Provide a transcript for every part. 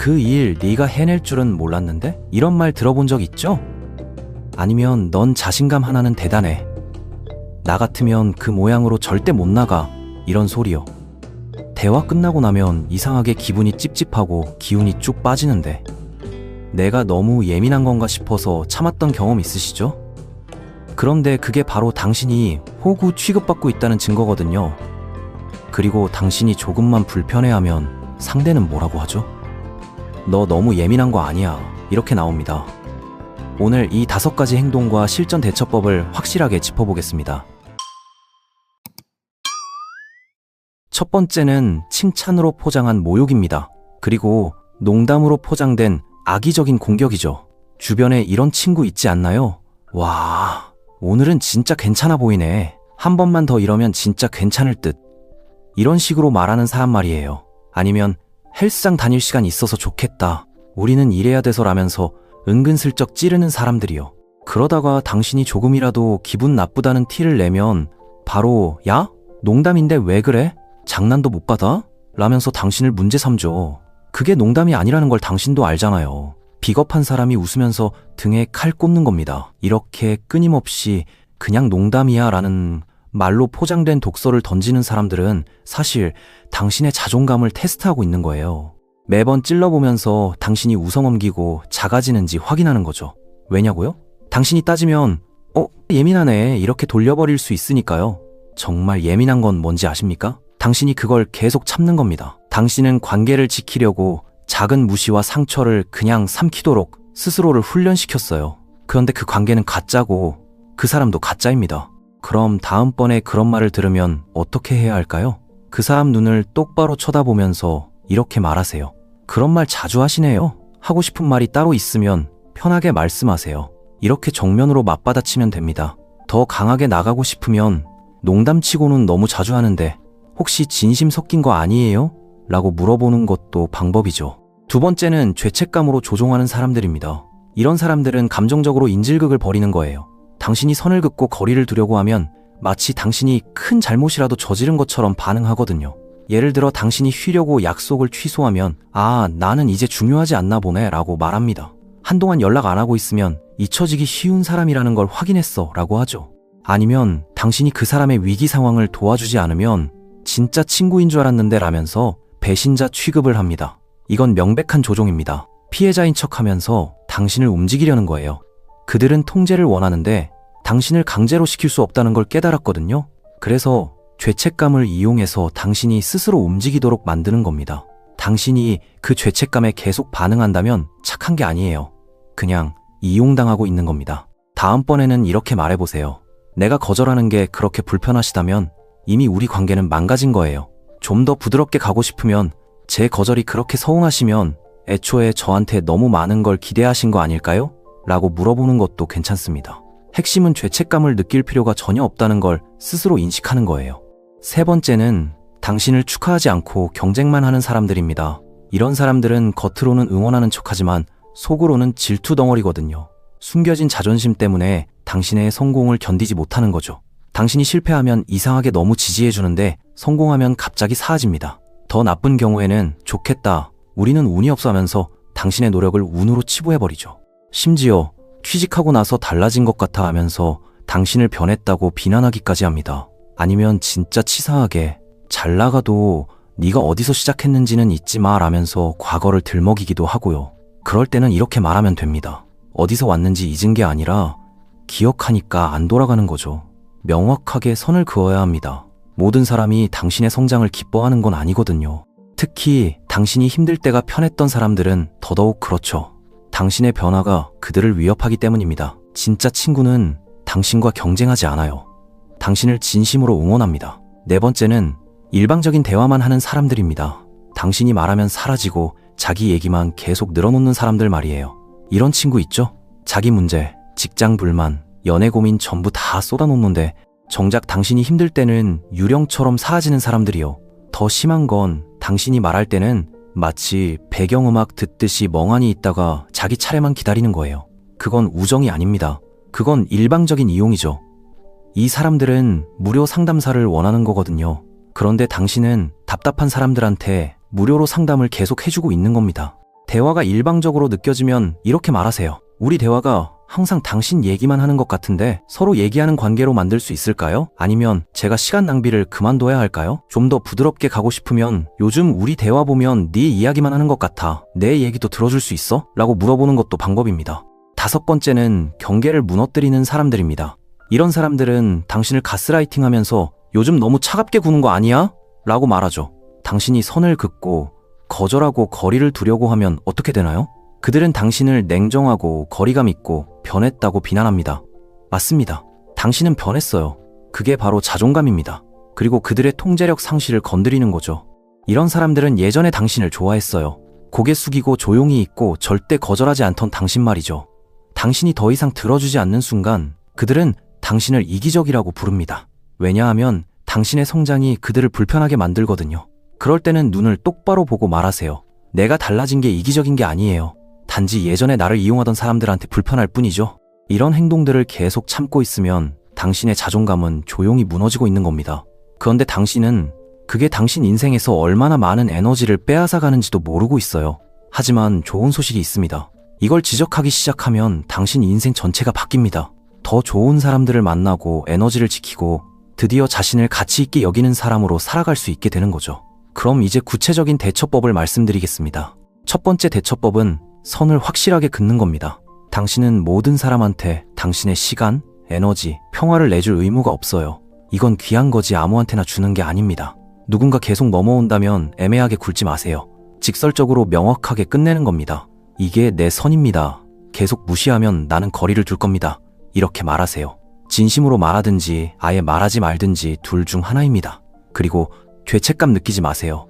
그 일 네가 해낼 줄은 몰랐는데? 이런 말 들어본 적 있죠? 아니면 넌 자신감 하나는 대단해. 나 같으면 그 모양으로 절대 못 나가. 이런 소리요. 대화 끝나고 나면 이상하게 기분이 찝찝하고 기운이 쭉 빠지는데 내가 너무 예민한 건가 싶어서 참았던 경험 있으시죠? 그런데 그게 바로 당신이 호구 취급받고 있다는 증거거든요. 그리고 당신이 조금만 불편해하면 상대는 뭐라고 하죠? 너 너무 예민한 거 아니야. 이렇게 나옵니다. 오늘 이 5가지 행동과 실전 대처법을 확실하게 짚어보겠습니다. 첫 번째는 칭찬으로 포장한 모욕입니다. 그리고 농담으로 포장된 악의적인 공격이죠. 주변에 이런 친구 있지 않나요? 와, 오늘은 진짜 괜찮아 보이네. 한 번만 더 이러면 진짜 괜찮을 듯. 이런 식으로 말하는 사람 말이에요. 아니면 헬스장 다닐 시간 있어서 좋겠다. 우리는 이래야 돼서라면서 은근슬쩍 찌르는 사람들이요. 그러다가 당신이 조금이라도 기분 나쁘다는 티를 내면 바로 야? 농담인데 왜 그래? 장난도 못 받아? 라면서 당신을 문제 삼죠. 그게 농담이 아니라는 걸 당신도 알잖아요. 비겁한 사람이 웃으면서 등에 칼 꽂는 겁니다. 이렇게 끊임없이 그냥 농담이야 라는 말로 포장된 독서를 던지는 사람들은 사실 당신의 자존감을 테스트하고 있는 거예요. 매번 찔러보면서 당신이 우성엄기고 작아지는지 확인하는 거죠. 왜냐고요? 당신이 따지면 예민하네 이렇게 돌려버릴 수 있으니까요. 정말 예민한 건 뭔지 아십니까? 당신이 그걸 계속 참는 겁니다. 당신은 관계를 지키려고 작은 무시와 상처를 그냥 삼키도록 스스로를 훈련시켰어요. 그런데 그 관계는 가짜고 그 사람도 가짜입니다. 그럼 다음번에 그런 말을 들으면 어떻게 해야 할까요? 그 사람 눈을 똑바로 쳐다보면서 이렇게 말하세요. 그런 말 자주 하시네요. 하고 싶은 말이 따로 있으면 편하게 말씀하세요. 이렇게 정면으로 맞받아치면 됩니다. 더 강하게 나가고 싶으면 농담치고는 너무 자주 하는데 혹시 진심 섞인 거 아니에요? 라고 물어보는 것도 방법이죠. 두 번째는 죄책감으로 조종하는 사람들입니다. 이런 사람들은 감정적으로 인질극을 벌이는 거예요. 당신이 선을 긋고 거리를 두려고 하면 마치 당신이 큰 잘못이라도 저지른 것처럼 반응하거든요. 예를 들어 당신이 쉬려고 약속을 취소하면 나는 이제 중요하지 않나 보네 라고 말합니다. 한동안 연락 안 하고 있으면 잊혀지기 쉬운 사람이라는 걸 확인했어 라고 하죠. 아니면 당신이 그 사람의 위기 상황을 도와주지 않으면 진짜 친구인 줄 알았는데 라면서 배신자 취급을 합니다. 이건 명백한 조종입니다. 피해자인 척하면서 당신을 움직이려는 거예요. 그들은 통제를 원하는데 당신을 강제로 시킬 수 없다는 걸 깨달았거든요. 그래서 죄책감을 이용해서 당신이 스스로 움직이도록 만드는 겁니다. 당신이 그 죄책감에 계속 반응한다면 착한 게 아니에요. 그냥 이용당하고 있는 겁니다. 다음번에는 이렇게 말해보세요. 내가 거절하는 게 그렇게 불편하시다면 이미 우리 관계는 망가진 거예요. 좀 더 부드럽게 가고 싶으면 제 거절이 그렇게 서운하시면 애초에 저한테 너무 많은 걸 기대하신 거 아닐까요? 라고 물어보는 것도 괜찮습니다. 핵심은 죄책감을 느낄 필요가 전혀 없다는 걸 스스로 인식하는 거예요. 세 번째는 당신을 축하하지 않고 경쟁만 하는 사람들입니다. 이런 사람들은 겉으로는 응원하는 척하지만 속으로는 질투 덩어리거든요. 숨겨진 자존심 때문에 당신의 성공을 견디지 못하는 거죠. 당신이 실패하면 이상하게 너무 지지해주는데 성공하면 갑자기 사라집니다. 더 나쁜 경우에는 좋겠다, 우리는 운이 없어 하면서 당신의 노력을 운으로 치부해버리죠. 심지어 취직하고 나서 달라진 것 같아 하면서 당신을 변했다고 비난하기까지 합니다. 아니면 진짜 치사하게 잘 나가도 네가 어디서 시작했는지는 잊지 마 라면서 과거를 들먹이기도 하고요. 그럴 때는 이렇게 말하면 됩니다. 어디서 왔는지 잊은 게 아니라 기억하니까 안 돌아가는 거죠. 명확하게 선을 그어야 합니다. 모든 사람이 당신의 성장을 기뻐하는 건 아니거든요. 특히 당신이 힘들 때가 편했던 사람들은 더더욱 그렇죠. 당신의 변화가 그들을 위협하기 때문입니다. 진짜 친구는 당신과 경쟁하지 않아요. 당신을 진심으로 응원합니다. 네 번째는 일방적인 대화만 하는 사람들입니다. 당신이 말하면 사라지고 자기 얘기만 계속 늘어놓는 사람들 말이에요. 이런 친구 있죠? 자기 문제, 직장 불만, 연애 고민 전부 다 쏟아놓는데 정작 당신이 힘들 때는 유령처럼 사라지는 사람들이요. 더 심한 건 당신이 말할 때는 마치 배경음악 듣듯이 멍하니 있다가 자기 차례만 기다리는 거예요. 그건 우정이 아닙니다. 그건 일방적인 이용이죠. 이 사람들은 무료 상담사를 원하는 거거든요. 그런데 당신은 답답한 사람들한테 무료로 상담을 계속 해주고 있는 겁니다. 대화가 일방적으로 느껴지면 이렇게 말하세요. 우리 대화가 항상 당신 얘기만 하는 것 같은데 서로 얘기하는 관계로 만들 수 있을까요? 아니면 제가 시간 낭비를 그만둬야 할까요? 좀 더 부드럽게 가고 싶으면 요즘 우리 대화 보면 네 이야기만 하는 것 같아. 내 얘기도 들어줄 수 있어? 라고 물어보는 것도 방법입니다. 5번째는 경계를 무너뜨리는 사람들입니다. 이런 사람들은 당신을 가스라이팅 하면서 요즘 너무 차갑게 구는 거 아니야? 라고 말하죠. 당신이 선을 긋고 거절하고 거리를 두려고 하면 어떻게 되나요? 그들은 당신을 냉정하고 거리감 있고 변했다고 비난합니다. 맞습니다. 당신은 변했어요. 그게 바로 자존감입니다. 그리고 그들의 통제력 상실을 건드리는 거죠. 이런 사람들은 예전에 당신을 좋아했어요. 고개 숙이고 조용히 있고 절대 거절하지 않던 당신 말이죠. 당신이 더 이상 들어주지 않는 순간 그들은 당신을 이기적이라고 부릅니다. 왜냐하면 당신의 성장이 그들을 불편하게 만들거든요. 그럴 때는 눈을 똑바로 보고 말하세요. 내가 달라진 게 이기적인 게 아니에요. 단지 예전에 나를 이용하던 사람들한테 불편할 뿐이죠. 이런 행동들을 계속 참고 있으면 당신의 자존감은 조용히 무너지고 있는 겁니다. 그런데 당신은 그게 당신 인생에서 얼마나 많은 에너지를 빼앗아 가는지도 모르고 있어요. 하지만 좋은 소식이 있습니다. 이걸 지적하기 시작하면 당신 인생 전체가 바뀝니다. 더 좋은 사람들을 만나고 에너지를 지키고 드디어 자신을 가치 있게 여기는 사람으로 살아갈 수 있게 되는 거죠. 그럼 이제 구체적인 대처법을 말씀드리겠습니다. 첫 번째 대처법은 선을 확실하게 긋는 겁니다. 당신은 모든 사람한테 당신의 시간, 에너지, 평화를 내줄 의무가 없어요. 이건 귀한 거지 아무한테나 주는 게 아닙니다. 누군가 계속 넘어온다면 애매하게 굴지 마세요. 직설적으로 명확하게 끝내는 겁니다. 이게 내 선입니다. 계속 무시하면 나는 거리를 둘 겁니다. 이렇게 말하세요. 진심으로 말하든지 아예 말하지 말든지 둘 중 하나입니다. 그리고 죄책감 느끼지 마세요.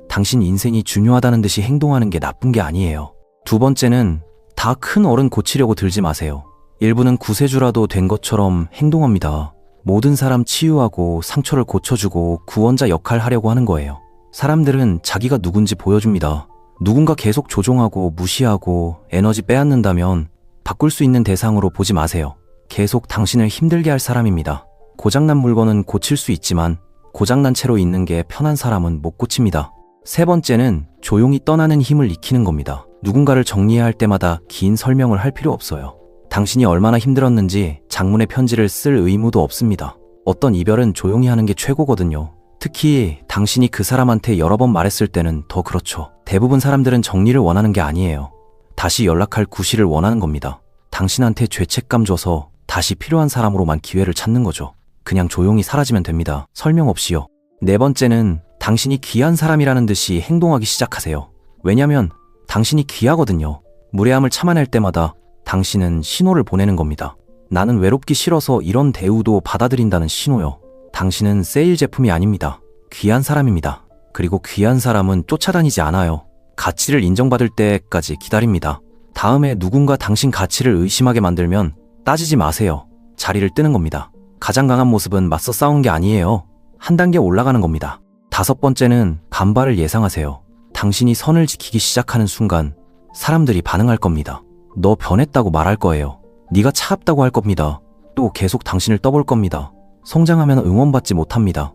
당신 인생이 중요하다는 듯이 행동하는 게 나쁜 게 아니에요. 두 번째는 다 큰 어른 고치려고 들지 마세요. 일부는 구세주라도 된 것처럼 행동합니다. 모든 사람 치유하고 상처를 고쳐주고 구원자 역할 하려고 하는 거예요. 사람들은 자기가 누군지 보여줍니다. 누군가 계속 조종하고 무시하고 에너지 빼앗는다면 바꿀 수 있는 대상으로 보지 마세요. 계속 당신을 힘들게 할 사람입니다. 고장난 물건은 고칠 수 있지만 고장난 채로 있는 게 편한 사람은 못 고칩니다. 세 번째는 조용히 떠나는 힘을 익히는 겁니다. 누군가를 정리해야 할 때마다 긴 설명을 할 필요 없어요. 당신이 얼마나 힘들었는지 장문의 편지를 쓸 의무도 없습니다. 어떤 이별은 조용히 하는 게 최고거든요. 특히 당신이 그 사람한테 여러 번 말했을 때는 더 그렇죠. 대부분 사람들은 정리를 원하는 게 아니에요. 다시 연락할 구실을 원하는 겁니다. 당신한테 죄책감 줘서 다시 필요한 사람으로만 기회를 찾는 거죠. 그냥 조용히 사라지면 됩니다. 설명 없이요. 네 번째는 당신이 귀한 사람이라는 듯이 행동하기 시작하세요. 왜냐면 당신이 귀하거든요. 무례함을 참아낼 때마다 당신은 신호를 보내는 겁니다. 나는 외롭기 싫어서 이런 대우도 받아들인다는 신호요. 당신은 세일 제품이 아닙니다. 귀한 사람입니다. 그리고 귀한 사람은 쫓아다니지 않아요. 가치를 인정받을 때까지 기다립니다. 다음에 누군가 당신 가치를 의심하게 만들면 따지지 마세요. 자리를 뜨는 겁니다. 가장 강한 모습은 맞서 싸우는 게 아니에요. 한 단계 올라가는 겁니다. 다섯 번째는 반발을 예상하세요. 당신이 선을 지키기 시작하는 순간 사람들이 반응할 겁니다. 너 변했다고 말할 거예요. 네가 차갑다고 할 겁니다. 또 계속 당신을 떠볼 겁니다. 성장하면 응원받지 못합니다.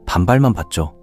반발만 받죠.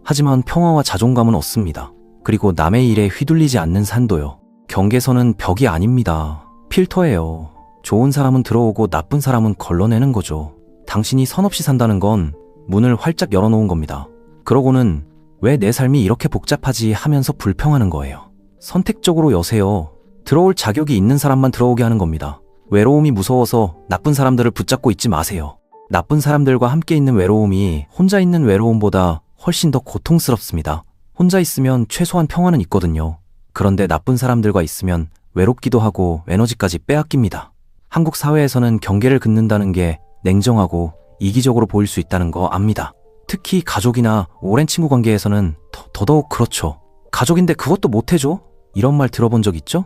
하지만 평화와 자존감은 얻습니다. 그리고 남의 일에 휘둘리지 않는 산도요. 경계선은 벽이 아닙니다. 필터예요. 좋은 사람은 들어오고 나쁜 사람은 걸러내는 거죠. 당신이 선 없이 산다는 건 문을 활짝 열어놓은 겁니다. 그러고는 왜 내 삶이 이렇게 복잡하지 하면서 불평하는 거예요. 선택적으로 여세요. 들어올 자격이 있는 사람만 들어오게 하는 겁니다. 외로움이 무서워서 나쁜 사람들을 붙잡고 있지 마세요. 나쁜 사람들과 함께 있는 외로움이 혼자 있는 외로움보다 훨씬 더 고통스럽습니다. 혼자 있으면 최소한 평화는 있거든요. 그런데 나쁜 사람들과 있으면 외롭기도 하고 에너지까지 빼앗깁니다. 한국 사회에서는 경계를 긋는다는 게 냉정하고 이기적으로 보일 수 있다는 거 압니다. 특히 가족이나 오랜 친구 관계에서는 더더욱 그렇죠. 가족인데 그것도 못해줘? 이런 말 들어본 적 있죠?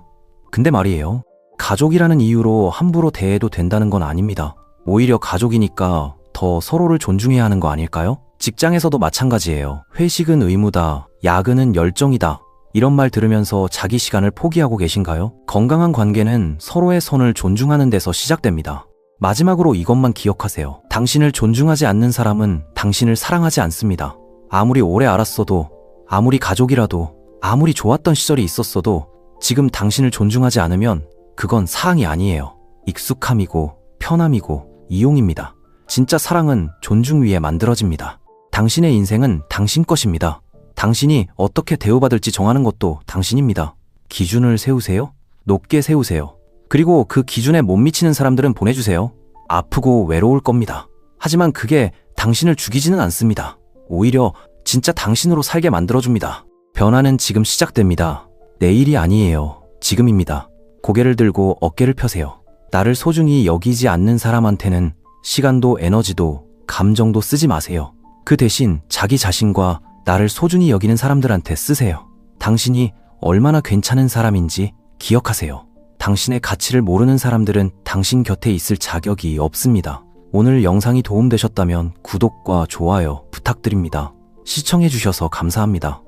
근데 말이에요. 가족이라는 이유로 함부로 대해도 된다는 건 아닙니다. 오히려 가족이니까 더 서로를 존중해야 하는 거 아닐까요? 직장에서도 마찬가지예요. 회식은 의무다. 야근은 열정이다. 이런 말 들으면서 자기 시간을 포기하고 계신가요? 건강한 관계는 서로의 선을 존중하는 데서 시작됩니다. 마지막으로 이것만 기억하세요. 당신을 존중하지 않는 사람은 당신을 사랑하지 않습니다. 아무리 오래 알았어도, 아무리 가족이라도, 아무리 좋았던 시절이 있었어도 지금 당신을 존중하지 않으면 그건 사랑이 아니에요. 익숙함이고 편함이고 이용입니다. 진짜 사랑은 존중 위에 만들어집니다. 당신의 인생은 당신 것입니다. 당신이 어떻게 대우받을지 정하는 것도 당신입니다. 기준을 세우세요. 높게 세우세요. 그리고 그 기준에 못 미치는 사람들은 보내주세요. 아프고 외로울 겁니다. 하지만 그게 당신을 죽이지는 않습니다. 오히려 진짜 당신으로 살게 만들어줍니다. 변화는 지금 시작됩니다. 내일이 아니에요. 지금입니다. 고개를 들고 어깨를 펴세요. 나를 소중히 여기지 않는 사람한테는 시간도 에너지도 감정도 쓰지 마세요. 그 대신 자기 자신과 나를 소중히 여기는 사람들한테 쓰세요. 당신이 얼마나 괜찮은 사람인지 기억하세요. 당신의 가치를 모르는 사람들은 당신 곁에 있을 자격이 없습니다. 오늘 영상이 도움되셨다면 구독과 좋아요 부탁드립니다. 시청해주셔서 감사합니다.